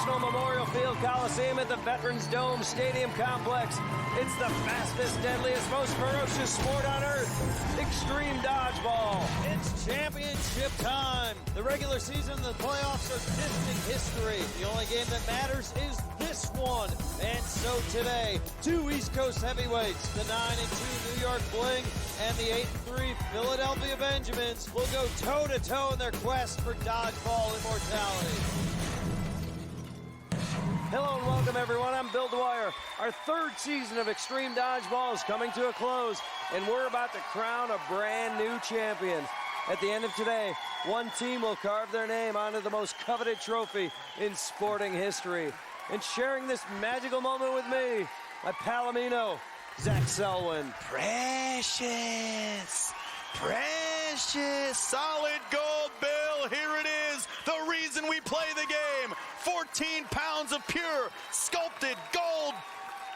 National Memorial Field Coliseum at the Veterans Dome Stadium Complex. It's the fastest, deadliest, most ferocious sport on earth. Extreme Dodgeball. It's championship time. The regular season and the playoffs are distant history. The only game that matters is this one. And so today, two East Coast heavyweights, the 9-2 New York Bling and the 8-3 Philadelphia Benjamins, will go toe-to-toe in their quest for dodgeball immortality. Hello and welcome everyone, I'm Bill Dwyer. Our third season of Extreme Dodgeball is coming to a close, and we're about to crown a brand new champion. At the end of today, one team will carve their name onto the most coveted trophy in sporting history. And sharing this magical moment with me, my palomino, Zach Selwyn. Precious, solid gold, Bill. Here it is, the reason we play the game. 14 pounds of pure, sculpted gold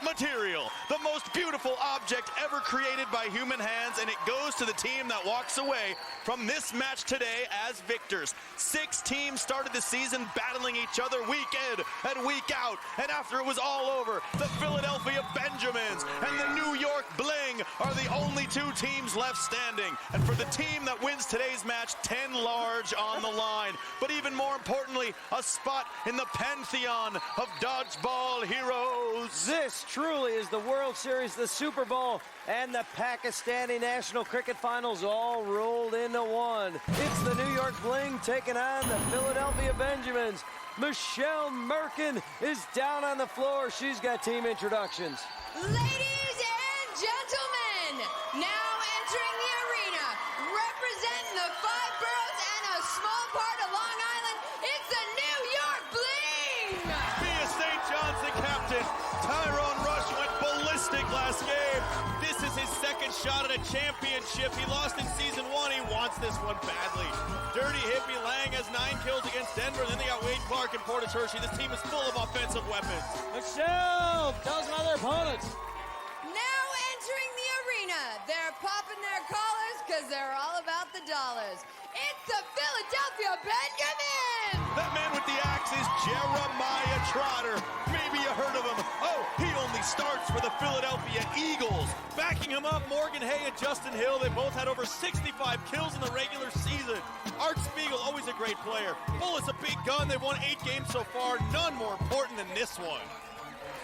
material. The most beautiful object ever created by human hands, and it goes to the team that walks away from this match today as victors. 6 teams started the season battling each other week in and week out, and after it was all over, the Philadelphia Benjamins and the New York Bling are the only 2 teams left standing. And for the team that wins today's match, 10 large on the line. But even more importantly, a spot in the pantheon of dodgeball heroes. This truly is the World Series, the Super Bowl, and the Pakistani National Cricket Finals all rolled into one. It's the New York Bling taking on the Philadelphia Benjamins. Michelle Merkin is down on the floor. She's got team introductions. Ladies and gentlemen, now entering the arena, representing the 5 boroughs and a small part of Long Island, it's the New York Bling! Mia St. John's the captain. Tyrone Rush went ballistic last game. This is his second shot at a championship. He lost in season 1. He wants this one badly. Dirty Hippie Lang has 9 kills against Denver. Then they got Wade Clark and Portage Hershey. This team is full of offensive weapons. Michelle, tell us about their opponents. Now entering the arena, they're popping their collars because they're all about the dollars. It's the Philadelphia Benjamins! That man with the axe is Jeremiah Trotter. Maybe you heard of him. Oh, he only starts for the Philadelphia Eagles. Backing him up, Morgan Hay and Justin Hill. They both had over 65 kills in the regular season. Art Spiegel, always a great player. Bull is a big gun. They've won 8 games so far. None more important than this one.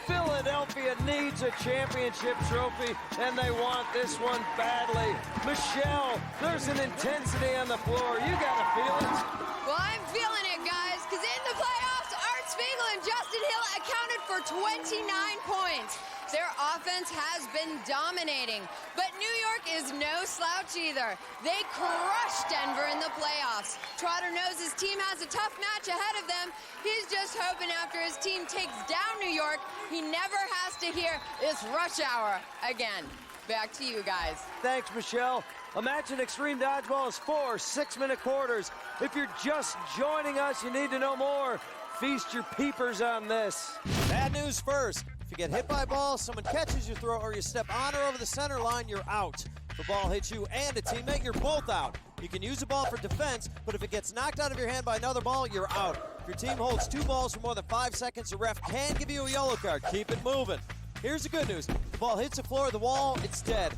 Philadelphia needs a championship trophy, and they want this one badly. Michelle, there's an intensity on the floor. You gotta feel it. Well, I'm feeling it, guys, because in the playoffs, Art Spiegel and Justin Hill accounted for 29 points. Their offense has been dominating, but New York is no slouch either. They crushed Denver in the playoffs. Trotter knows his team has a tough match ahead of them. He's just hoping after his team takes down New York, he never has to hear "it's rush hour" again. Back to you guys. Thanks, Michelle. Imagine Extreme Dodgeball is 4 6-minute quarters. If you're just joining us, you need to know more. Feast your peepers on this. Bad news first. If you get hit by a ball, someone catches your throw, or you step on or over the center line, you're out. If the ball hits you and a teammate, you're both out. You can use the ball for defense, but if it gets knocked out of your hand by another ball, you're out. If your team holds 2 balls for more than 5 seconds, the ref can give you a yellow card. Keep it moving. Here's the good news. If the ball hits the floor of the wall, it's dead.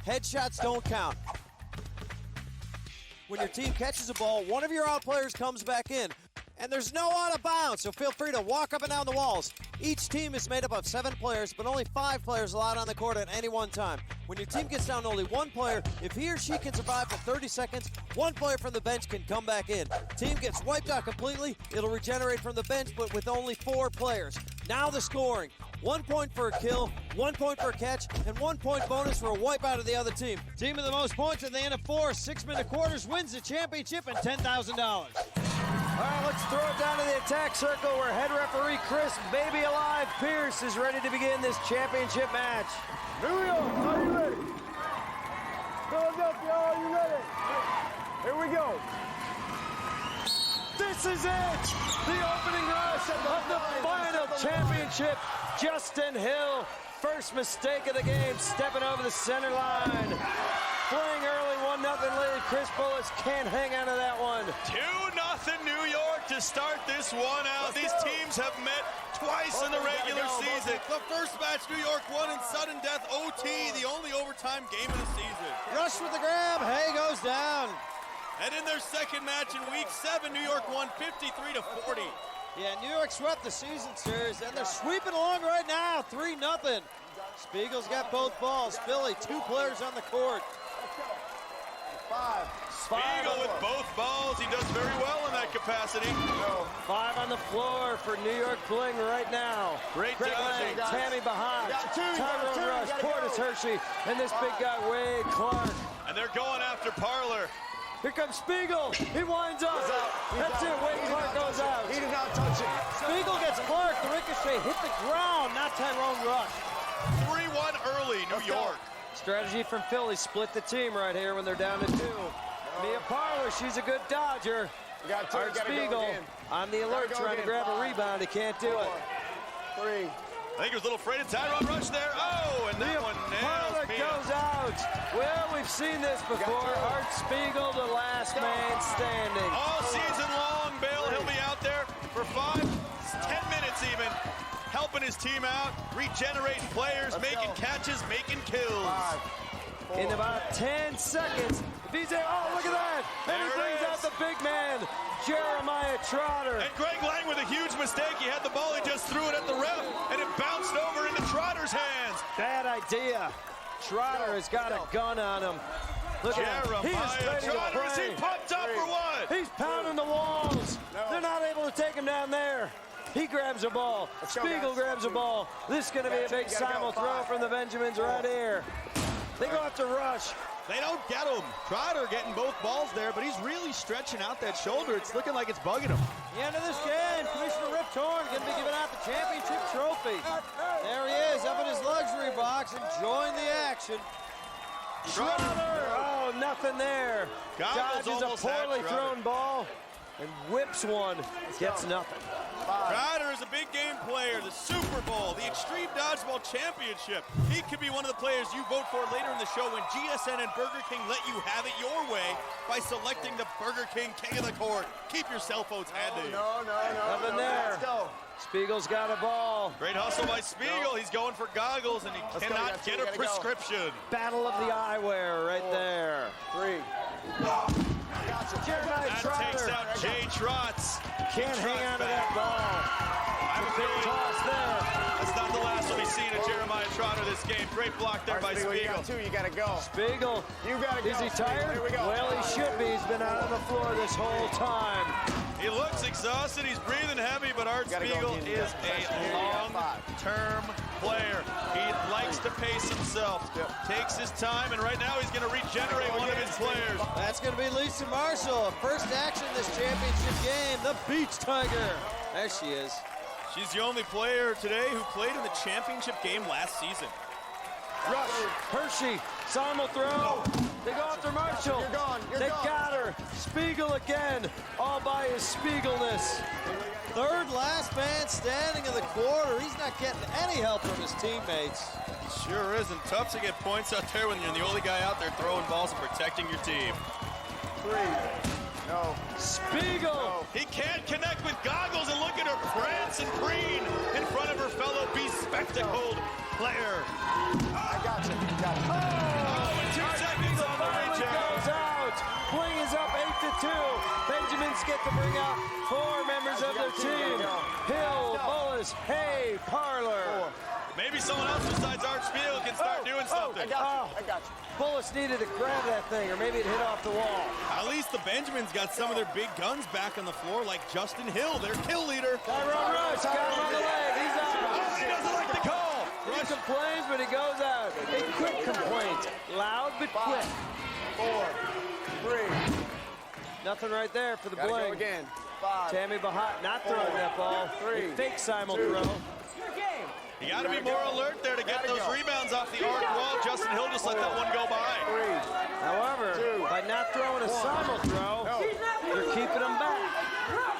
Headshots don't count. When your team catches a ball, one of your out players comes back in. And there's no out of bounds, so feel free to walk up and down the walls. Each team is made up of 7 players, but only 5 players allowed on the court at any one time. When your team gets down to only 1 player, if he or she can survive for 30 seconds, 1 player from the bench can come back in. Team gets wiped out completely, it'll regenerate from the bench, but with only 4 players. Now the scoring. 1 point for a kill, 1 point for a catch, and 1 point bonus for a wipeout of the other team. Team with the most points at the end of 4 6-minute quarters wins the championship and $10,000. All right, let's throw it down to the attack circle where head referee Chris Baby Alive Pierce is ready to begin this championship match. New York, are you ready? Philadelphia, are you ready? Here we go. This is it! The opening rush of the final championship. Justin Hill, first mistake of the game, stepping over the center line. Fling early, 1-0 lead. Chris Bullis can't hang on to that one. 2-0 New York to start this one out. These teams have met twice in the regular season. The first match, New York won in sudden death OT, the only overtime game of the season. Rush with the grab. Hay goes down. And in their second match in week 7, New York won 53-40. Yeah, New York swept the season series, and they're sweeping along right now, 3-0. Spiegel's got both balls. Philly, 2 players on the court. Spiegel with both balls. He does very well in that capacity. 5 on the floor for New York Bling right now. Great Lang, dodging. Tammy Bahat, Tyrone Rush, Portis Hershey, and this big guy, Wade Clark. And they're going after Parlor. Here comes Spiegel. He winds up. That's it. Wade Clark goes out. He did not touch it. Spiegel gets Clark. The ricochet hit the ground, not Tyrone Rush. 3-1 early, New York. Strategy from Philly. Split the team right here when they're down to 2. Mia Parlor, she's a good dodger. Art Spiegel on the alert trying to grab a rebound. He can't do it. 3. I think he was a little afraid of Tyrone Rush there. Oh, and that Mia one Parlor nails Mia. goes out. Well, we've seen this before. Art Spiegel, the last man standing. All season long, Bill, he'll be out there for 5, 10 minutes even, helping his team out, regenerating players, making catches, making kills. In about 10 seconds, VJ, oh, look at that. And he There it brings out is. the big man, Jeremiah Trotter. And Greg Lang with a huge mistake. He had the ball, he just threw it at the ref, and it bounced over into Trotter's hands. Bad idea. Trotter has got a gun on him. Look at him. He is Jeremiah ready to Trotter, is he play. pumped up or what? He's pounding the walls. They're not able to take him down there. He grabs a ball. Spiegel grabs a ball. This is going to be a big simul throw from the Benjamins right here. They go after Rush. They don't get him. Trotter getting both balls there, but he's really stretching out that shoulder. It's looking like it's bugging him. The end of this game, Commissioner Rip Torn going to be giving out the championship trophy. There he is, up in his luxury box, enjoying the action. Trotter. Oh, nothing there. Goggles Dodges a almost had poorly Trotter. thrown ball and whips one. Gets nothing. Trotter is a big game player, the Super Bowl, the Extreme Dodgeball Championship. He could be one of the players you vote for later in the show when GSN and Burger King let you have it your way by selecting the Burger King King of the Court. Keep your cell phones handy. Nothing there. Let's go. Spiegel's got a ball. Great hustle by Spiegel. He's going for goggles, and he cannot get a prescription. Battle of the eyewear right there. 3. Jeremiah That Trotter takes out Jay Trotz. can't hang on to that ball. I have a Big feeling toss there. that's not the last we'll be seeing of Jeremiah Trotter this game. Great block there by You Spiegel. got 2. You got to go. Spiegel, You got to go. is he tired? Here we go. Well, he should be. He's been out on the floor this whole time. He looks exhausted. He's breathing heavy, but Art Gotta go, Spiegel Dean. is Here a you got 5. long-term player. He likes to pace himself, takes his time, and right now he's going to regenerate one of his players. That's going to be Lisa Marshall. First action in this championship game, the Beach Tiger. There she is. She's the only player today who played in the championship game last season. Rush, Hershey, simul throw. They go after Marshall. You're gone. You're They gone. got her. Spiegel again, all by his Spiegelness. Third last man standing in the quarter. He's not getting any help from his teammates. Sure isn't. Tough to get points out there when you're the only guy out there throwing balls and protecting your team. 3. No. Spiegel. He can't connect with goggles, and look at her prance and preen in front of her fellow bespectacled player. I got you. Got you. Oh, in 2 seconds on the Finally reject. goes out. Bling is up 8-2. Benjamins get to bring out 4 members of their team. Hill, Bullis, Hay, Parlor. Maybe someone else besides Art Spiegel can start doing I something. got you. I got you. Bullis needed to grab that thing, or maybe it hit off the wall. At least the Benjamins got some of their big guns back on the floor, like Justin Hill, their kill leader. Tyrone Rush got him on the leg. He's out. Oh, he doesn't like the call. He complains, but he goes out. A quick complaint. Loud but quick. 4. 3. Nothing right there for the Gotta go Bling. again. 5. Tammy Bahat not throwing that ball. A fake simul throw. You got to be more alert there to get those rebounds off the arc wall. Justin Hill just let that one go by. 3. However, by not throwing a simul throw, they're keeping them back.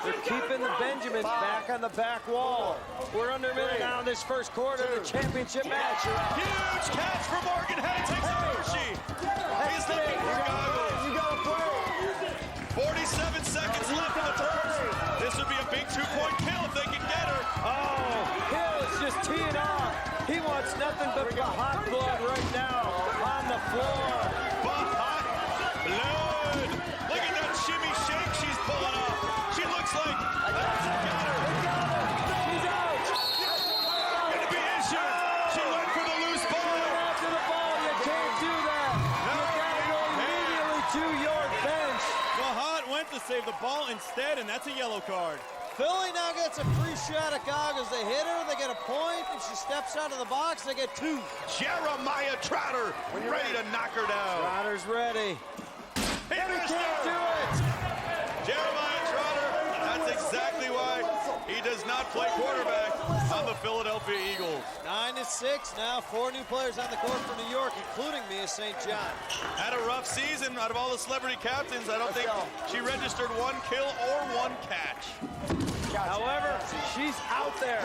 They're keeping the Benjamins back on the back wall. We're under a minute now in this first quarter of the championship match. Huge catch for Morgan Head. Takes out Hershey. He's looking for goggles. You gotta play. 47 seconds left in the first. This would be a big two-point kill if they can get her. Oh, Hill is just teeing off. He wants nothing but the hot blood right now on the floor. Hot blood. Look at that shimmy shake she's pulling off. She looks like that's a getter. She's out. Going to be issued. She went for the loose ball. After the ball, you can't do that. You gotta go immediately to your bench. Wahat went to save the ball instead, and that's a yellow card. Philly now gets a free shot at goggles. They hit her, they get a point. If she steps out of the box, they get 2. Jeremiah Trotter ready to knock her down. Trotter's ready. He And he missed can't do her. it. Jeremiah Trotter, that's exactly why he does not play quarterback on the Philadelphia Eagles. 9-6 now. 4 new players on the court for New York, including Mia St. John. Had a rough season. Out of all the celebrity captains, I don't think she registered 1 kill or 1 catch. However, she's out there.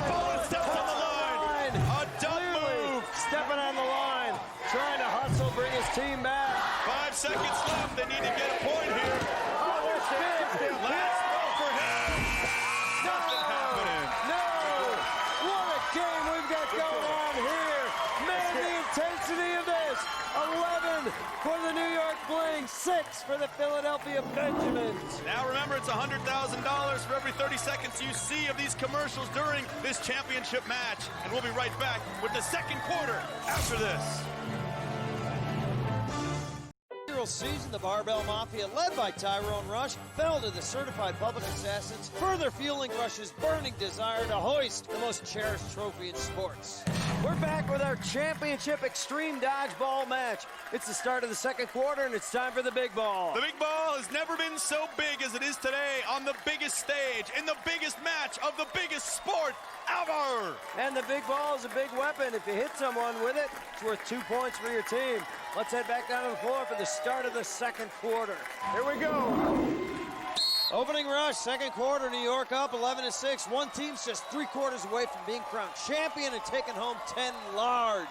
Ball steps on the line. A dumb move. Stepping on the line, trying to hustle, bring his team back. 5 seconds left. They need to get a point here. Oh, there's big. Last ball for him. Nothing happening. No! What a game we've got going on here. Man, the intensity of this. 11 for the New York Bling, 6 for the Philadelphia Benjamins. Now remember, it's $100,000 for every 30 seconds you see of these commercials during this championship match. And we'll be right back with the second quarter after this. Season, the Barbell Mafia, led by Tyrone Rush, fell to the certified public assassins, further fueling Rush's burning desire to hoist the most cherished trophy in sports. We're back with our championship extreme dodgeball match. It's the start of the second quarter, and it's time for the big ball. The big ball has never been so big as it is today on the biggest stage, in the biggest match of the biggest sport ever. And the big ball is a big weapon. If you hit someone with it, it's worth 2 points for your team. Let's head back down to the floor for the start of the second quarter. Here we go. Opening rush, second quarter, New York up 11-6. One team's just 3 quarters away from being crowned champion and taking home 10 large.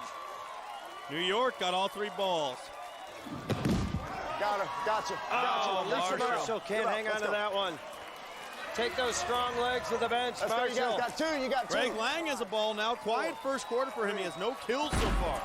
New York got all 3 balls. Got her. Gotcha. Oh, Gotcha. Lisa Marshall can't hang on to that one. Take those strong legs to the bench, Let's go. You Marshall. got 2. You got 2. Greg Lang has a ball now. Quiet first quarter for him. He has no kills so far.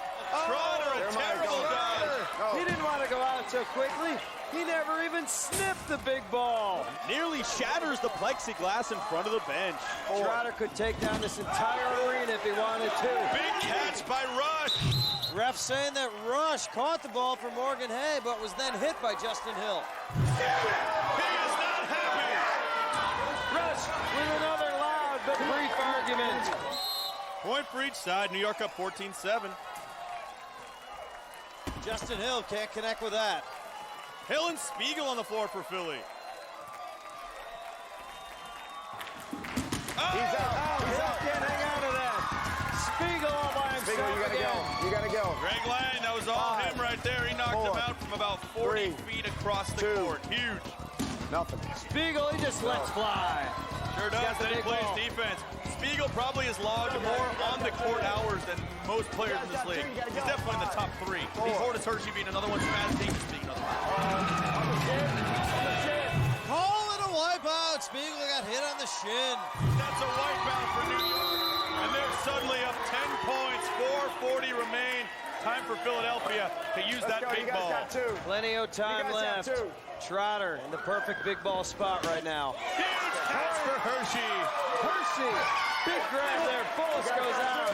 Trotter, a terrible dodge. He didn't want to go out so quickly. He never even sniffed the big ball. Nearly shatters the plexiglass in front of the bench. Trotter could take down this entire arena if he wanted to. Big catch by Rush. Ref saying that Rush caught the ball for Morgan Hay, but was then hit by Justin Hill. He is not happy. Rush with another loud but brief argument. Point for each side. New York up 14-7. Justin Hill can't connect with that. Hill and Spiegel on the floor for Philly. He's out. He's out. Can't hang on to that. Spiegel all by himself Spiegel, you gotta again. go. You gotta go. Greg Lang, that was all 5, him right there. He knocked 4, him out from about 40 3, feet across the 2. court. Huge. Nothing. Spiegel, he just lets fly. Sure does. got the Then he big plays ball. defense. Spiegel probably has logged more on the court hours than most players in this league. He's definitely in the top 3. He's Hortus Hershey being another one. Spaz Davis being another one. Call it a wipeout. Spiegel got hit on the shin. That's a wipeout for New York. And they're suddenly up 10 points. 4:40 remain. Time for Philadelphia to use Let's that go. big You guys ball. got 2. Plenty of time You guys have left. 2. Trotter in the perfect big ball spot right now. Huge catch for Hershey. Hershey, big grab there. Bullis goes out.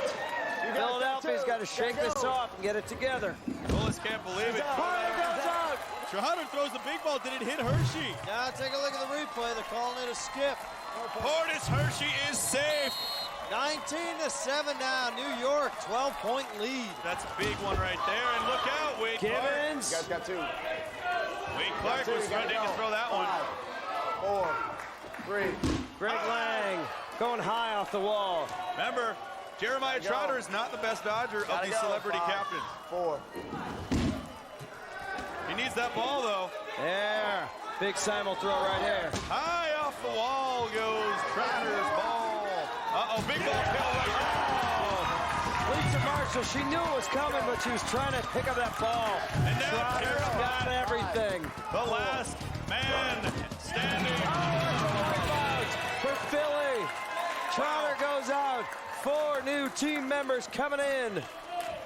You guys Philadelphia's got to two. shake Gotta this go. off and get it together. Bullis can't believe it. Fire goes out. Trotter throws the big ball. Did it hit Hershey? Now take a look at the replay. They're calling it a skip. Hortus Hershey is safe. 19-7 now. New York, 12-point lead. That's a big one right there. And look out, Wade Clark. Gibbons. You guys got 2. Wade Clark Two, was you gotta ready to go. throw that one. 5, 4, 3. Greg Lang going high off the wall. Remember, Jeremiah Trotter is not the best dodger of Gotta these go. celebrity 5, captains. 4. He needs that ball, though. There. Big simul throw right here. High off the wall. Oh, big ball kill right now. Lisa Marshall, she knew it was coming, but she was trying to pick up that ball. And now Trotter's Carol. got everything. The last man standing. For Philly. Trotter goes out. 4 new team members coming in.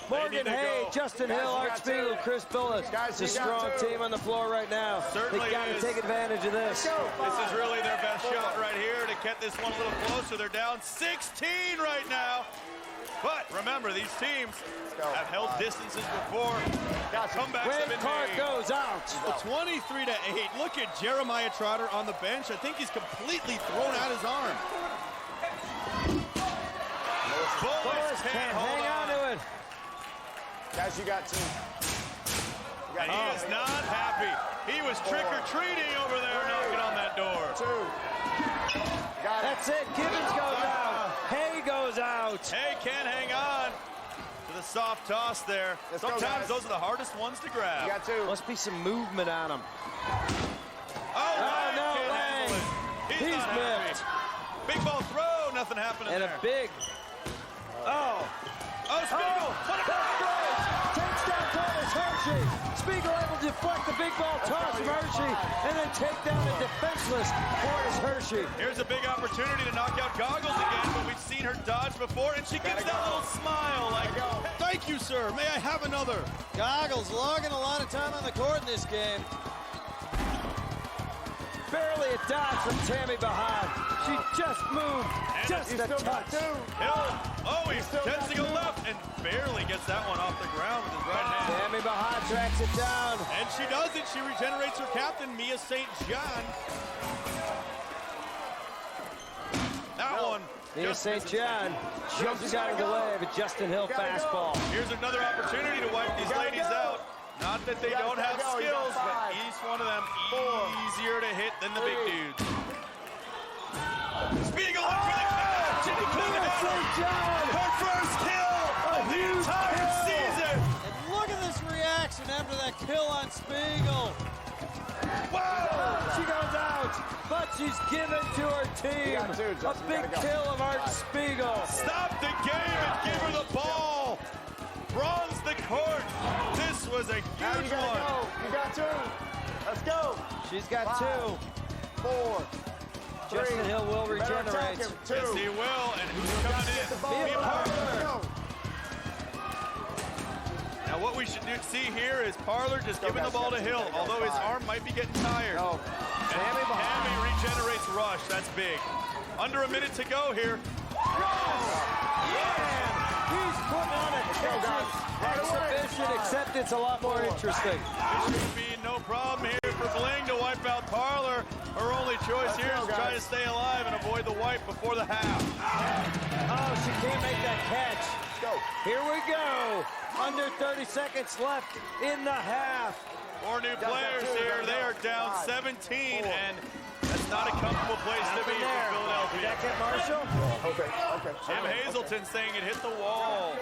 Morgan to Hay, go. Justin Guys, Hill, you Art got Spiegel, two. Chris Billis. Guys, It's a you got strong two. team on the floor right now. Certainly They got to is. take advantage of this. This is really their best shot right here to get this one a little closer. They're down 16 right now. But remember, these teams have held distances before. Comebacks have Wade been Clark made. goes out. 23-8. Look at Jeremiah Trotter on the bench. I think he's completely thrown out his arm. Bullis Can't can't hold hang on to it. Guys, you got 2. And he is not happy. He was trick-or-treating over there knocking on that door. 2. Got it. That's it. Gibbons goes out. Hay goes out. Hey, can't hang on to the soft toss there. Let's go, Sometimes guys. those are the hardest ones to You grab. got 2. Must be some movement on him. Oh, Lang no, can't Lang. handle it. He's He's not happy. missed. Big ball throw, nothing happening And there. a big. Oh. Oh, Spiegel! What a Takes down Thomas Hershey. Spiegel able to deflect the big ball toss from Hershey and then take down a defenseless Forrest Hershey. Here's a big opportunity to knock out Goggles again, but we've seen her dodge before, and she gives that little smile like, Thank you, sir. May I have another? Goggles logging a lot of time on the court in this game. Barely a dodge from Tammy Bahad. She just moved just You a still got touch. 2. Hill. Oh, he's still got testing a two. left and barely gets that one off the ground with his right hand. Tammy Bahad tracks it down. And she does it. She regenerates her captain, Mia St. John. That one. Mia just St. misses. John jumps out of the way of a Justin Hill fastball. Here's another opportunity to wipe these ladies out. Not that they don't have go. You skills, got but 5. each one of them easier to hit than the big 3. dudes. Spiegel up for the kill. Jimmy cleaned it St. out. John. Her first kill of the entire season. And look at this reaction after that kill on Spiegel. Wow. She goes out, but she's given to her team. got 2, A Justin. big You gotta go. kill of Art Spiegel. Stop the game and give her the ball. Bronze the court. This was a Now you huge gotta one. go. You got 2. Let's go. She's got 2. 4. Justin Hill will Better attack regenerate. him. 2. Yes, he will. And who's coming in? The ball. Mia Parler. Go. Now what we should see here is Parler just giving the ball to Hill, although his arm might be getting tired. No. And Tammy regenerates rush. That's big. Under a minute to go here. He's putting on a catching exhibition, except it's a lot more interesting. This should be no problem here for Bling to wipe out Parler. Her only choice here is to try to stay alive and avoid the wipe before the half. Oh, she can't make that catch. Go. Here we go. Under 30 seconds left in the half. 4 new players here. They are down 17, and that's not a comfortable place to be for Did that Philadelphia. get Marshall? Okay. Jim Hazelton saying it hit the wall.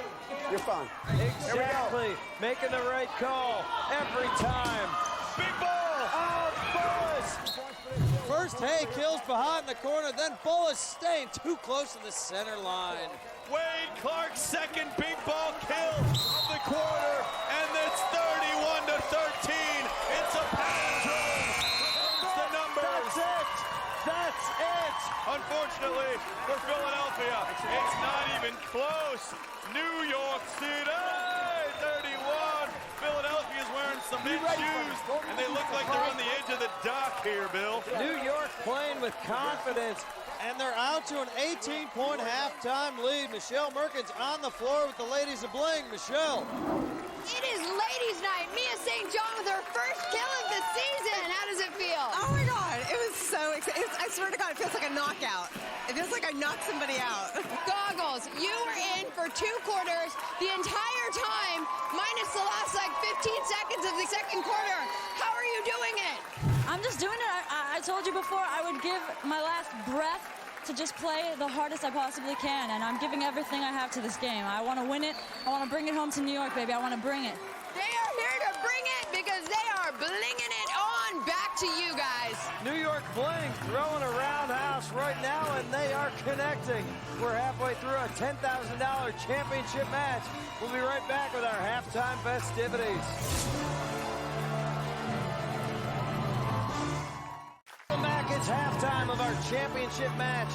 You're fine. Exactly. Making the right call every time. Big ball! Oh, Bullis! First Hay kills behind the corner, then Bullis staying too close to the center line. Wade Clark's second big ball kill of the quarter, and it's 31-13. It's a palindrome. It's the numbers. That's it. That's it. Unfortunately for Philadelphia, it's not even close. New York City, 31. Philadelphia's wearing cement shoes, and they look like they're on the edge of the dock here, Bill. New York playing with confidence. And they're out to an 18-point halftime lead. Michelle Merkins on the floor with the ladies of Bling. Michelle. It is ladies' night. Mia St. John with her first kill of the season. How does it feel? Oh my God, it was so exciting. I swear to God, it feels like a knockout. It feels like I knocked somebody out. Goggles, you were in for 2 quarters the entire time, minus the last 15 seconds of the second quarter. How are you doing it? I'm just doing it. I told you before I would give my last breath to just play the hardest I possibly can, and I'm giving everything I have to this game. I want to win it. I want to bring it home to New York, baby. I want to bring it. They are here to bring it because they are blinging it on. Back to you guys. New York Bling throwing a roundhouse right now, and they are connected. expecting. We're halfway through a $10,000 championship match. We'll be right back with our halftime festivities. Welcome back. It's halftime of our championship match.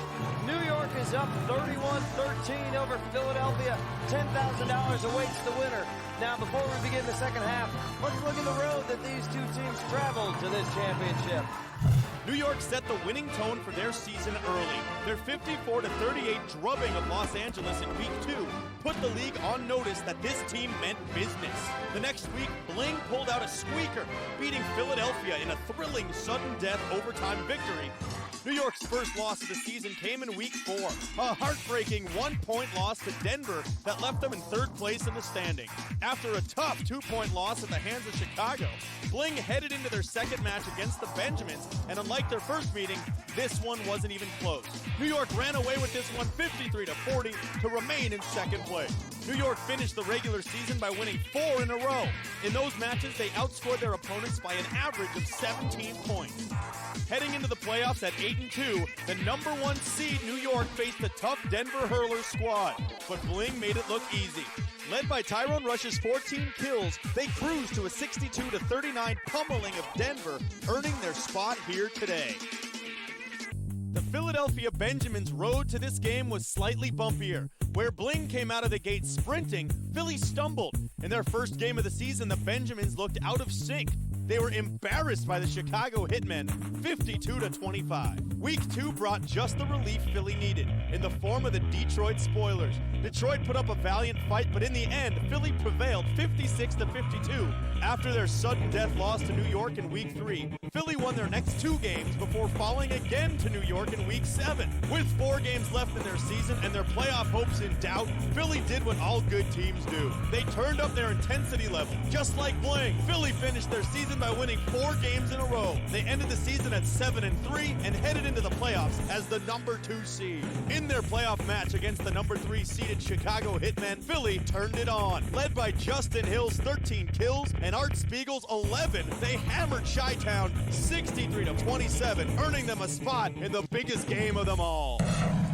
New York is up 31-13 over Philadelphia. $10,000 awaits the winner. Now, before we begin the second half, let's look at the road that these two teams traveled to this championship. New York set the winning tone for their season early. Their 54-38 drubbing of Los Angeles in Week 2 put the league on notice that this team meant business. The next week, Bling pulled out a squeaker, beating Philadelphia in a thrilling sudden death overtime victory. New York's first loss of the season came in Week 4, a heartbreaking 1-point loss to Denver that left them in third place in the standing. After a tough 2-point loss at the hands of Chicago, Bling headed into their second match against the Benjamins, and unlike their first meeting, this one wasn't even close. New York ran away with this one 53-40 to remain in second place. New York finished the regular season by winning 4 in a row. In those matches, they outscored their opponents by an average of 17 points. Heading into the playoffs at 8-2, the number 1 seed New York faced the tough Denver Hurlers squad, but Bling made it look easy. Led by Tyrone Rush's 14 kills, they cruised to a 62-39 pummeling of Denver, earning their spot here today. The Philadelphia Benjamins' road to this game was slightly bumpier. Where Bling came out of the gate sprinting, Philly stumbled. In their first game of the season, the Benjamins looked out of sync. They were embarrassed by the Chicago Hitmen, 52-25. Week 2 brought just the relief Philly needed, in the form of the Detroit Spoilers. Detroit put up a valiant fight, but in the end, Philly prevailed 56-52. After their sudden death loss to New York in Week 3, Philly won their next 2 games before falling again to New York in Week 7. With 4 games left in their season and their playoff hopes in doubt, Philly did what all good teams do. They turned up their intensity level. Just like Bling, Philly finished their season by winning 4 games in a row. They ended the season at 7-3 and headed into the playoffs as the number 2 seed. In their playoff match against the number 3 seeded Chicago Hitmen, Philly turned it on. Led by Justin Hill's 13 kills and Art Spiegel's 11, they hammered Chi-Town 63-27, earning them a spot in the biggest game of them all.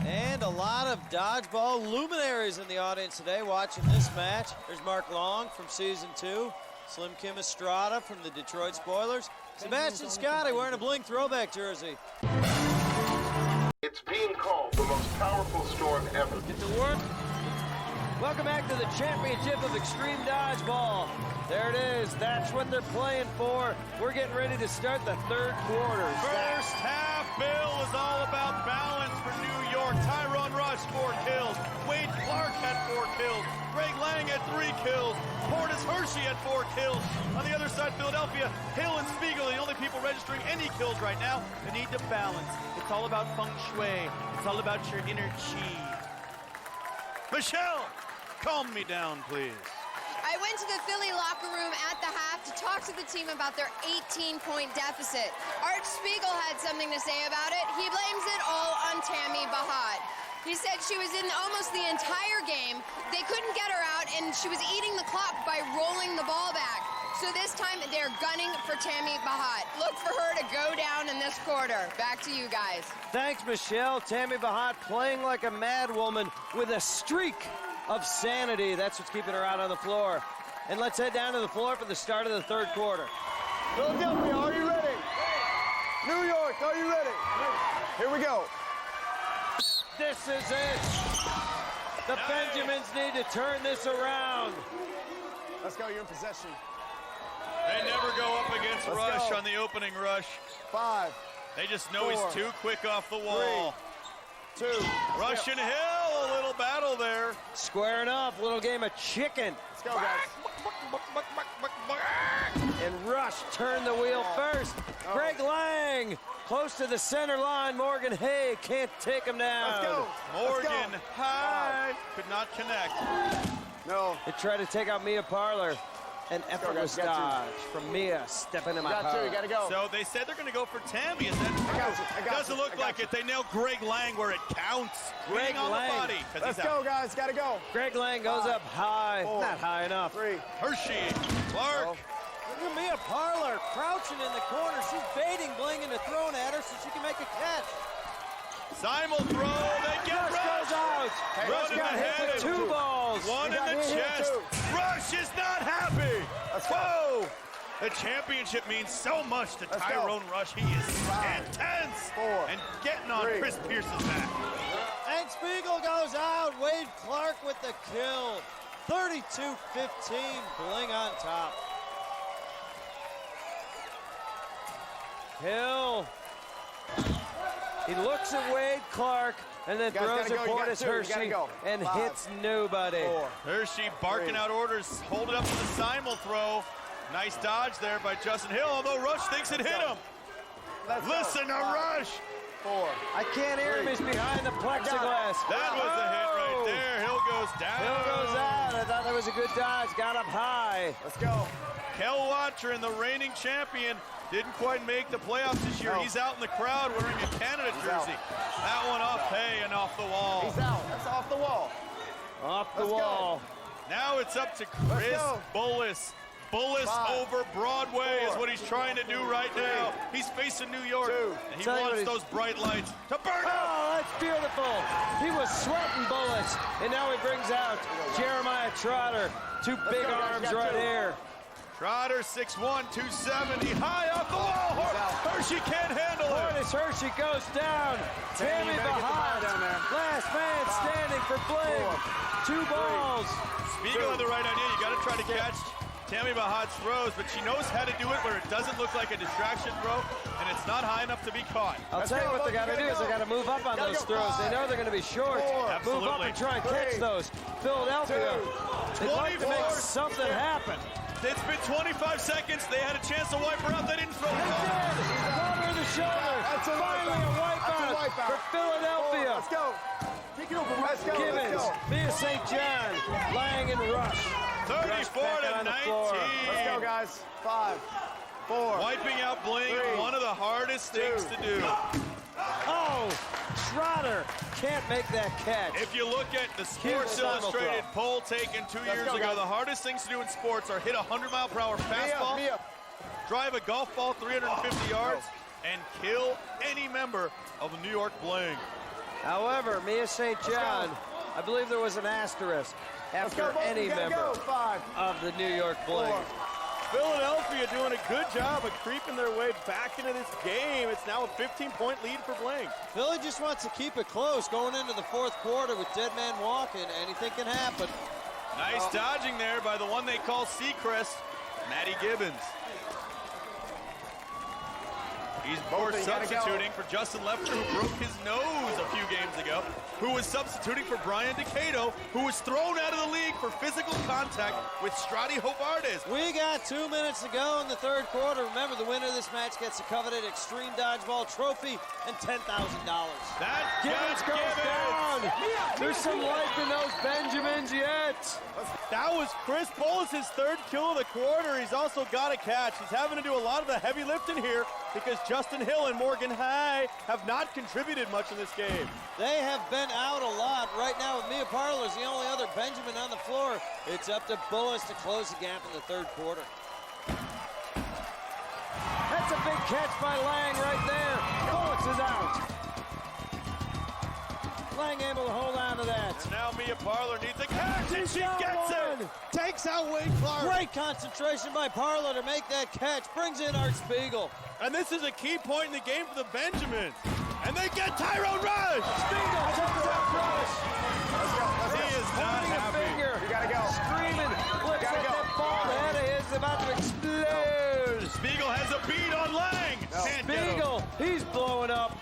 And a lot of dodgeball luminaries in the audience today watching this match. There's Mark Long from Season 2. Slim Kim Estrada from the Detroit Spoilers. Sebastian Scotti wearing a Bling throwback jersey. It's being called the most powerful storm ever. Get to work. Welcome back to the championship of Extreme Dodgeball. There it is. That's what they're playing for. We're getting ready to start the third quarter. First half, Bill, was all about balance for New York. Tyrone Rush, 4 kills. Wade Clark had 4 kills. Greg Lang had 3 kills. Portis Hershey had 4 kills. On the other side, Philadelphia, Hill and Spiegel, the only people registering any kills right now. They need to balance. It's all about feng shui. It's all about your inner chi. Michelle, calm me down, please. I went to the Philly locker room at the half to talk to the team about their 18-point deficit. Art Spiegel had something to say about it. He blames it all on Tammy Bahat. He said she was in almost the entire game. They couldn't get her out, and she was eating the clock by rolling the ball back. So this time, they're gunning for Tammy Bahat. Look for her to go down in this quarter. Back to you guys. Thanks, Michelle. Tammy Bahat playing like a mad woman with a streak of sanity. That's what's keeping her out on the floor. And let's head down to the floor for the start of the third quarter. Philadelphia, are you ready? New York, are you ready? Here we go. This is it. The Benjamins need to turn this around. Let's go, you're in possession. They never go up against Let's Rush go. on the opening rush. 5, They just know 4, he's too quick off the wall. 3, 2. Rush and Hill, a little battle there. Squaring up, little game of chicken. Let's go, guys. And Rush turned the wheel first. Greg Lang close to the center line. Morgan Hay can't take him down. Let's go. Morgan, high, could not connect. No. They try to take out Mia Parler. An effortless guys. Got dodge from Mia stepping in my Got 2, parlor. you gotta go. So they said they're going to go for Tammy. Is I got that? you, I got Doesn't you, look I got like you. it. They nailed Greg Lang where it counts. Greg Leaning on Lang. the body. 'Cause Let's he's go, out. guys. Gotta go. Greg Lang goes 5, up high. 4, Not high enough. 3. Hershey, Clark. No. Look at Mia Parler crouching in the corner. She's baiting Bling into throwing at her so she can make a catch. Simul throw, they get Rush goes out. Hey, Rush got hit with 2 balls. One in the chest. Rush is not happy. Whoa! The championship means so much to Tyrone Rush. He is intense and getting on Chris Pierce's back. And Spiegel goes out. Wade Clark with the kill. 32-15, Bling on top. Hill. He looks at Wade Clark and then throws it towards Hershey and hits nobody. Hershey barking out orders, hold it up to the simul throw. Nice dodge there by Justin Hill, although Rush thinks it hit him. Listen to Rush. I can't hear him, he's behind the plexiglass. That was the hit right there. Hill goes down. Hill goes out. I thought that was a good dodge, got up high. Let's go. Kel Watcher, the reigning champion, didn't quite make the playoffs this year. He's out in the crowd wearing a Canada jersey. That one up, hey, and off the wall. He's out. That's off the wall. Off the wall. Now it's up to Chris Bullis. Bullis over Broadway is what he's trying to do right now. He's facing New York, and he wants those bright lights to burn up. Oh, that's beautiful. He was sweating bullets, and now he brings out Jeremiah Trotter. 2 big arms right here. Trotter, 6'1", 270, high off the wall. Hershey can't handle it. Hortis Hershey goes down. Tammy Bahat, last man standing for Bling. 2 balls. Spiegel had the right idea. You got to try to catch Tammy Bahat's throws, but she knows how to do it where it doesn't look like a distraction throw, and it's not high enough to be caught. I'll tell you what they got to do is they got to move up on those throws. They know they're going to be short. Move up and try and catch those. Philadelphia, they'd like to make something happen. It's been 25 seconds. They had a chance to wipe her out. They didn't throw it. They did. Over the shoulder. Finally a wipeout for Philadelphia. Let's go. Take it over. Let's go. Gibbons, Mia St. John, Lang, and Rush. 34-19. Let's go, guys. 5, 4. Wiping out Bling, 3, one of the hardest things to do. Oh, Trotter can't make that catch. If you look at the Sports Illustrated poll taken 2 years ago, the hardest things to do in sports are hit a 100-mile-per-hour fastball, drive a golf ball 350 yards, and kill any member of the New York Bling. However, Mia St. John, I believe there was an asterisk after any member of the New York Bling. Philadelphia doing a good job of creeping their way back into this game. It's now a 15-point lead for Bling. Philly just wants to keep it close going into the 4th quarter with dead man walking. Anything can happen. Nice dodging there by the one they call Seacrest, Matty Gibbons. He's substituting for Justin Lefter, who broke his nose a few games ago, who was substituting for Brian Decato, who was thrown out of the league for physical contact with Strati Hovardes. We got 2 minutes to go in the 3rd quarter. Remember, the winner of this match gets the coveted Extreme Dodgeball Trophy and $10,000. That Gibbons goes down. There's some life in those Benjamins yet. That was Chris Bullis' 3rd kill of the quarter. He's also got a catch. He's having to do a lot of the heavy lifting here because Justin Hill and Morgan High have not contributed much in this game. They have been out a lot. Right now with Mia Parler's the only other Benjamin on the floor. It's up to Bullis to close the gap in the 3rd quarter. That's a big catch by Lang right there. Bullis is out. Lang able to hold on to that. And now Mia Parler needs a catch, and she gets it. Takes out Wade Clark. Great concentration by Parler to make that catch. Brings in Art Spiegel. And this is a key point in the game for the Benjamins. And they get Tyrone Rush. Spiegel takes out Rush. He is not happy. You gotta go. Screaming. Looks like that ball head of his is about to explode. Spiegel has a beat on Lang. Can't get him. Spiegel, he's blowing up.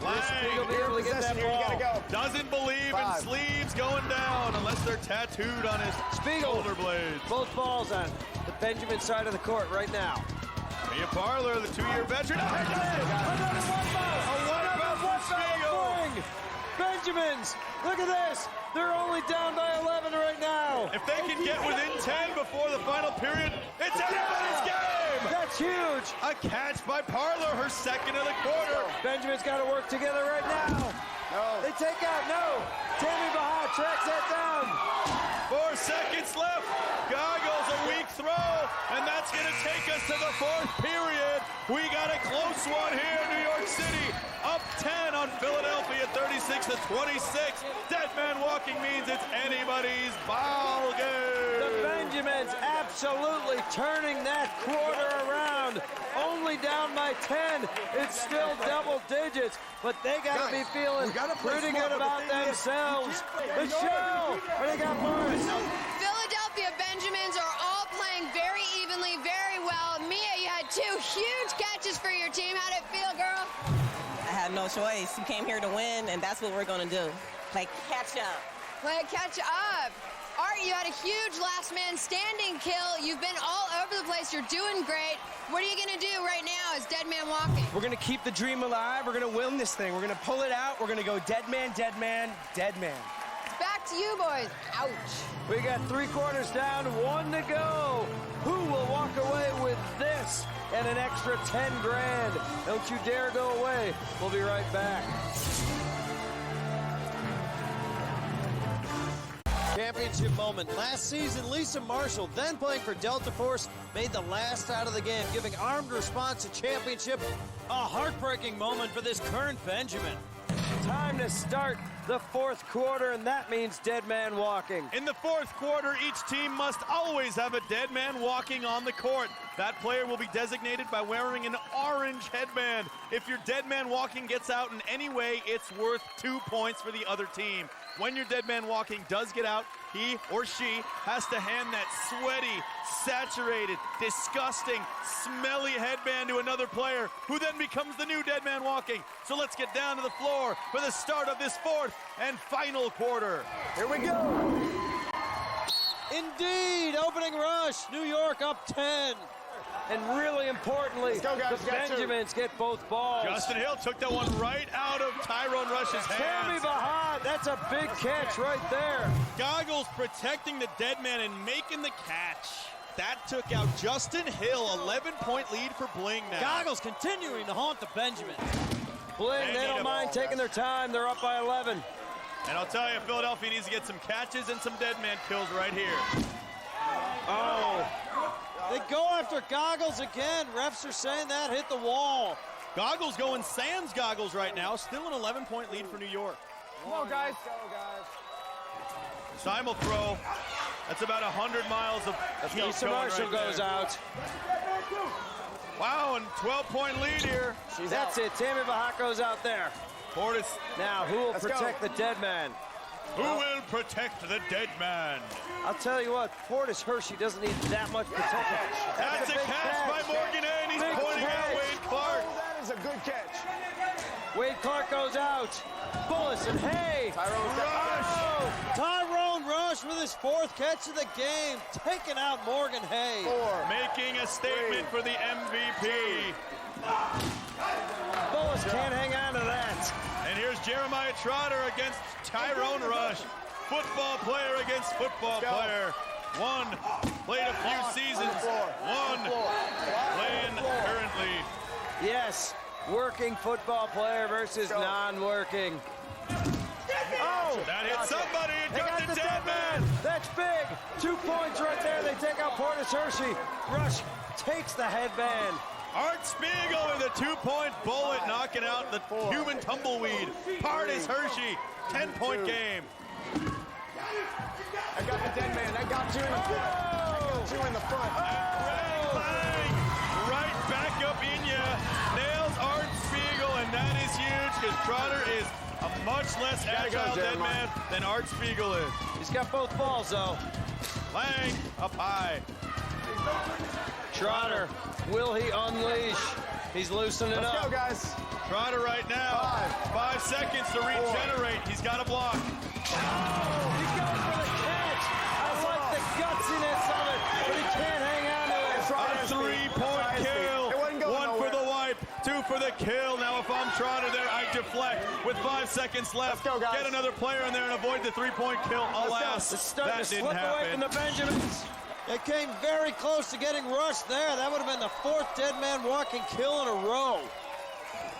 Lang Spiegel be able to get that ball. Doesn't believe in sleeves going down unless they're tattooed on his shoulder blades. Both balls on the Benjamin side of the court right now. Mia Parler, the 2-year veteran. Another one ball from Spiegel. Benjamins, look at this. They're only down by 11 right now. If they can get within 10 before the final period, it's everybody's game. That's huge. A catch by Parler, her 2nd of the quarter. Benjamin's got to work together right now. They take out, Tammy Bahat tracks that down. 4 seconds left. Goggles weak throw, and that's going to take us to the fourth period. We got a close one here in New York City. Up 10 on Philadelphia, 36-26. Dead man walking means it's anybody's ball game. The Benjamins absolutely turning that quarter around. Only down by 10. It's still double digits, but they got to be feeling pretty good about themselves. Michelle, what do you got for us? Philadelphia Benjamins are all playing very evenly, very well. Mia, you had 2 huge catches for your team. How'd it feel, girl? I had no choice. We came here to win, and that's what we're going to do. Play catch up. Play catch up. Art, you had a huge last man standing kill. You've been all over the place. You're doing great. What are you going to do right now as dead man walking? We're going to keep the dream alive. We're going to win this thing. We're going to pull it out. We're going to go dead man, dead man, dead man. Back to you, boys. Ouch. We got 3 quarters down, 1 to go. Who will walk away with this and an extra 10 grand? Don't you dare go away. We'll be right back. Championship moment. Last season, Lisa Marshall, then playing for Delta Force, made the last out of the game, giving Armed Response a championship. A heartbreaking moment for this current Benjamin. Time to start the fourth quarter, and that means dead man walking. In the fourth quarter, each team must always have a dead man walking on the court. That player will be designated by wearing an orange headband. If your dead man walking gets out in any way, it's worth 2 points for the other team. When your dead man walking does get out, he or she has to hand that sweaty, saturated, disgusting, smelly headband to another player, who then becomes the new dead man walking. So let's get down to the floor for the start of this fourth and final quarter. Here we go. Indeed, opening rush, New York up 10. And really importantly, the Benjamins get both balls. Justin Hill took that one right out of Tyrone Rush's hands. Tammy Bahad, that's a big catch right there. Goggles protecting the dead man and making the catch. That took out Justin Hill, 11-point lead for Bling now. Goggles continuing to haunt the Benjamins. Bling, they don't mind taking their time. They're up by 11. And I'll tell you, Philadelphia needs to get some catches and some dead man kills right here. Oh. They go after Goggles again. Refs are saying that hit the wall. Goggles going sans Goggles right now. Still an 11-point lead for New York. Come on, guys. Simul throw. That's about 100 miles of heat Lisa going Marshall right goes there. out. Wow, and 12-point lead here. That's it. Tammy Bahad goes out there. Portis. Now, who will protect the dead man? Who will protect the dead man? I'll tell you what, Portis Hershey doesn't need that much protection. That's a catch by Morgan A. He's pointing out Wade Clark. That is a good catch. Wade Clark goes out. Bullis and Hay. Tyrone Rush with his 4th catch of the game, taking out Morgan Hay. 4. Making a statement for the MVP. Bullis can't hang on to that. And here's Jeremiah Trotter against Tyrone Rush. Football player against football player. One played a few seasons. One playing currently. Yes, working football player versus non-working. Oh! That hit somebody and got the dead man. That's big. 2 points right there. They take out Portis Hershey. Rush takes the headband. Art Spiegel with a 2-point bullet, knocking out the human tumbleweed. Portis Hershey, 10-point game. I got the dead man. I got you in the front. I got you in the front. Bang! Right back up in ya. Nails Art Spiegel, and that is huge because Trotter is a much less agile dead man than Art Spiegel is. He's got both balls, though. Lang up high. Trotter, will he unleash? He's loosening Let's up. go, guys. Trotter right now. 5 seconds to regenerate. He's got a block. Oh, he goes for the catch. I like the gutsiness of it, but he can't hang on to it. A 3-point kill. 1 for the wipe, 2 for the kill. Now if I'm Trotter there, I deflect with 5 seconds left. Let's go, guys. Get another player in there and avoid the 3-point kill. Alas, It's starting that to didn't slip away happen. from the Benjamins. They came very close to getting rushed there. That would have been the 4th dead man walking kill in a row.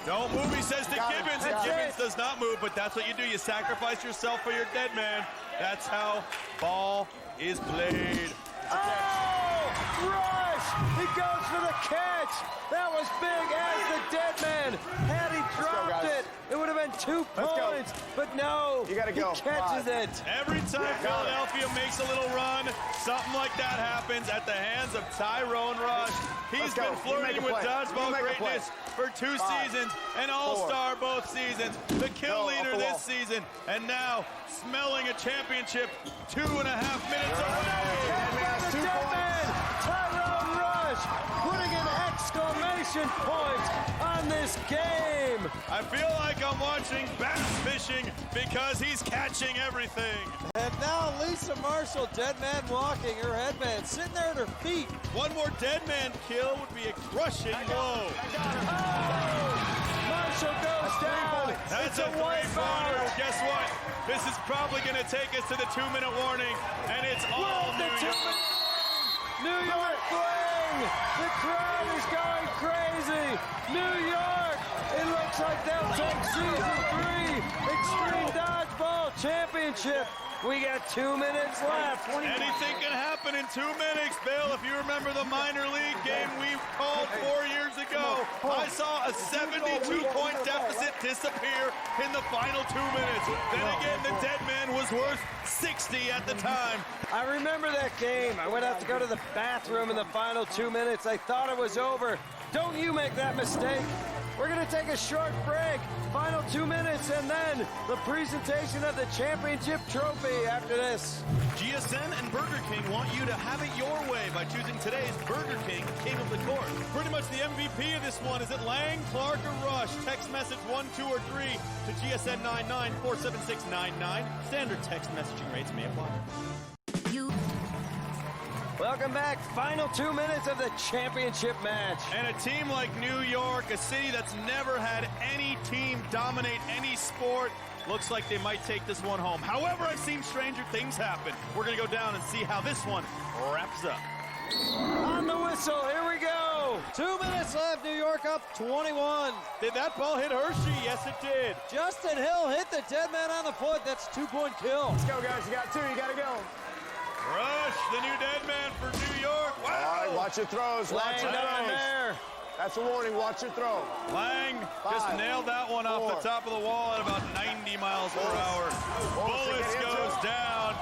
Don't move, he says to Got him. Gibbons, and Got Gibbons does not move, but that's what you do. You sacrifice yourself for your dead man. That's how ball is played. Oh! Rush! He goes for the catch! That was big as the dead man. Had he dropped it, it would have been 2 points. But no, You gotta go. he catches it. Every time Philadelphia makes a little run, something like that happens at the hands of Tyrone Rush. He's been flirting with dodgeball greatness for 2 seasons, an all-star both seasons, the kill leader this season, and now smelling a championship 2.5 minutes away. The dead man, Tyrone Rush, putting an exclamation point on this game. I feel like I'm watching bass fishing because he's catching everything. And now Lisa Marshall, dead man walking, her headband sitting there at her feet. One more dead man kill would be a crushing blow. Marshall goes down. That's It's a three-pointer. Guess what? This is probably going to take us to the 2-minute warning, and it's all New York. New York Bling! The crowd is going crazy! New York! It looks like they'll take Season 3 Extreme Dodgeball Championship. We got 2 minutes left. Anything can happen in 2 minutes, Bill. If you remember the minor league game we called 4 years ago, I saw a 72-point deficit disappear in the final 2 minutes. Then again, the dead man was worth 60 at the time. I remember that game. I went out to go to the bathroom in the final 2 minutes. I thought it was over. Don't you make that mistake. We're going to take a short break. Final 2 minutes, and then the presentation of the championship trophy after this. GSN and Burger King want you to have it your way by choosing today's Burger King King of the Court. Pretty much the MVP of this one. Is it Lang, Clark, or Rush? Text message 1, 2, or 3 to GSN 99-47699. Standard text messaging rates may apply. Welcome back. Final 2 minutes of the championship match. And a team like New York, a city that's never had any team dominate any sport, looks like they might take this one home. However, I've seen stranger things happen. We're going to go down and see how this one wraps up. On the whistle, here we go. 2 minutes left, New York up 21. Did that ball hit Hershey? Yes, it did. Justin Hill hit the dead man on the foot. That's 2-point kill. Let's go, guys. You got 2. You got to go. Rush, the new dead man for New York. Wow. All right, watch your throws. Watch your throws. There. That's a warning. Watch your throw. Lang just nailed that one off the top of the wall at about 90 miles per hour. Bullis goes down.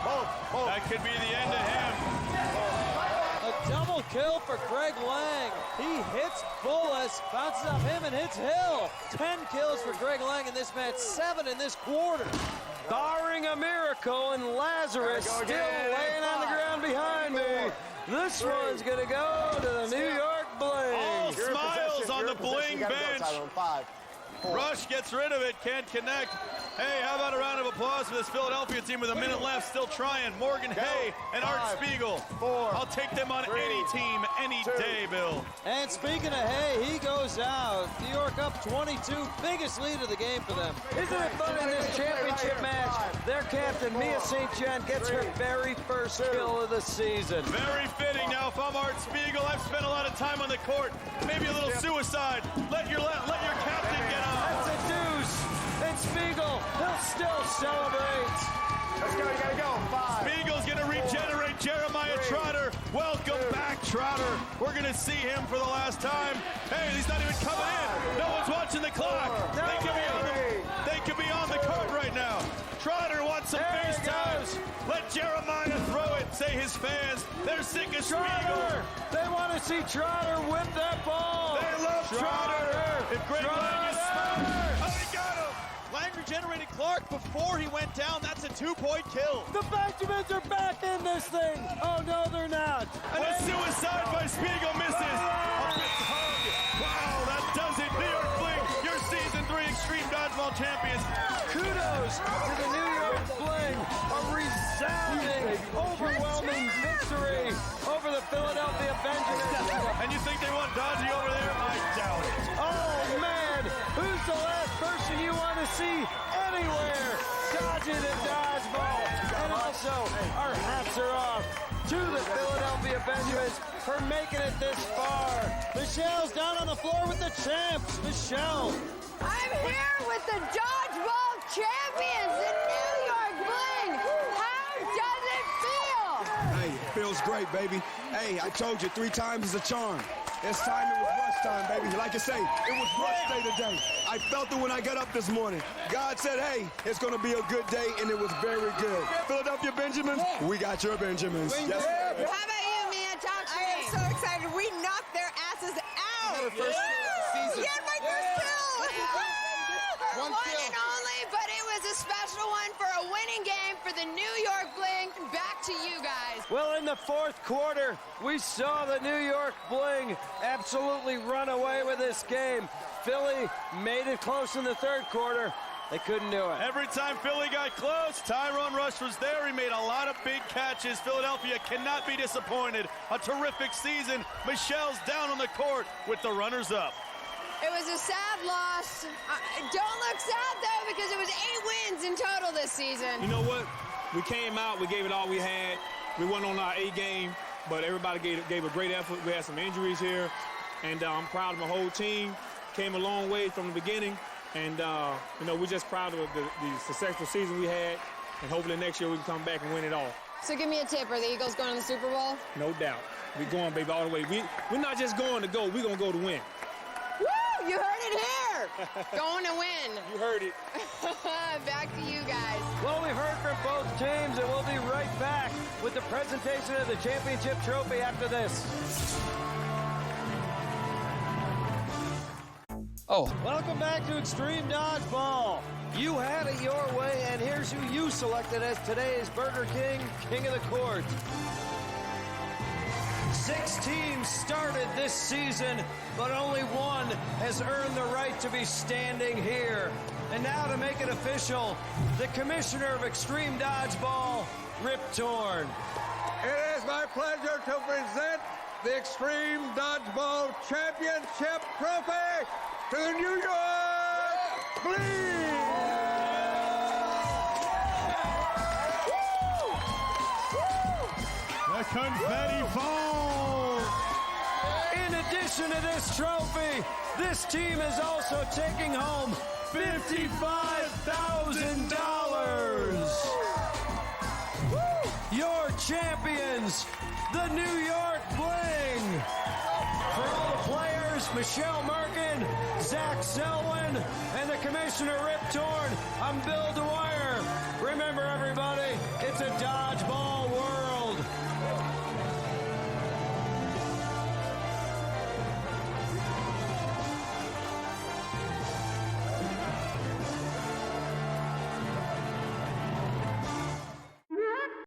That could be the end of him. A double kill for Greg Lang. He hits Bullis, bounces off him, and hits Hill. 10 kills for Greg Lang in this match, 7 in this quarter. Barring a miracle, and Lazarus still laying on the ground behind me. This one's going to go to the New York Bling. All smiles on the Bling bench. 5. Rush gets rid of it, can't connect. Hey, how about a round of applause for this Philadelphia team with a minute left, still trying. Morgan Hay and Art Spiegel. 4. I'll take them on any team, any day, Bill. And speaking of Hay, he goes out. New York up 22, biggest lead of the game for them. Isn't it fun in this championship match? Their captain, Mia St. John, gets her very first kill of the season. Very fitting. Now, if I'm Art Spiegel, I've spent a lot of time on the court. Maybe a little suicide. Let your captain get on. That's a deuce. And Spiegel, he'll still celebrate. Let's go. You got to go. 5. Spiegel's going to regenerate Jeremiah Trotter. Welcome back, Trotter. We're going to see him for the last time. Hey, he's not even coming in. No one's watching the clock. They could be on the court right now. Trotter wants some face time. Let Jeremiah throw it. Say his fans, they're sick of Spiegel. They want to see Trotter whip that ball. They love Trotter. If Greg Lang is smart. Oh, he got him. Lang regenerated Clark before he went down. That's a 2-point kill. The Benjamins are back in this thing. Oh, no, they're not. And a suicide by Spiegel misses. Wow, that does it. New York Bling, your Season 3 Extreme Dodgeball champions. Kudos to the New York Bling. A resounding, overwhelming victory over the Philadelphia Benjamins. And you think they want Dodgy over there? I doubt it. Oh, man. Who's the last person you want to see anywhere dodging a dodgeball? And also, our hats are off to the Philadelphia Benjamins for making it this far. Michelle's down on the floor with the champs. Michelle. I'm here with the Dodgeball champions, the New York Bling. How does it feel? Hey, it feels feels great, baby. Hey, I told you 3 times is a charm. It's time, it was rush time, baby. Like I say, it was rush day today. I felt it when I got up this morning. God said, hey, it's going to be a good day, and it was very good. Philadelphia Benjamins, we got your Benjamins. Yes. How about you, Mia? Talk to me. I am so excited. We knocked their asses out. Her first kill of the season. Yeah, my first kill. One and only, but it was a special one for a winning game for the New York Bling. Back to you guys. Well, in the fourth quarter, we saw the New York Bling absolutely run away with this game. Philly made it close in the third quarter. They couldn't do it. Every time Philly got close, Tyrone Rush was there. He made a lot of big catches. Philadelphia cannot be disappointed. A terrific season. Michelle's down on the court with the runners up. It was a sad loss. Don't look sad, though, because it was 8 wins in total this season. You know what? We came out, we gave it all we had. We went on our A game, but everybody gave a great effort. We had some injuries here, and I'm proud of my whole team. Came a long way from the beginning, and you know, we're just proud of the successful season we had, and hopefully next year we can come back and win it all. So give me a tip. Are the Eagles going to the Super Bowl? No doubt. We're going, baby, all the way. We're not just going to go. We're going to go to win. Woo! You heard it here. Going to win. You heard it. Back to you guys. Well, we've heard from both teams, and we'll be right back with the presentation of the championship trophy after this. Welcome back to Extreme Dodgeball. You had it your way, and here's who you selected as today's Burger King King of the Court. 6 teams started this season, but only one has earned the right to be standing here. And now to make it official, the commissioner of Extreme Dodgeball, Rip Torn. It is my pleasure to present the Extreme Dodgeball Championship Trophy to the New York Bling! The confetti falls! In addition to this trophy, this team is also taking home $55,000. Your champions, the New York Bling. For all the players, Michelle Merkin, Zach Selwyn, and the Commissioner Rip Torn, I'm Bill Dwyer. Remember, everybody, it's a dodgeball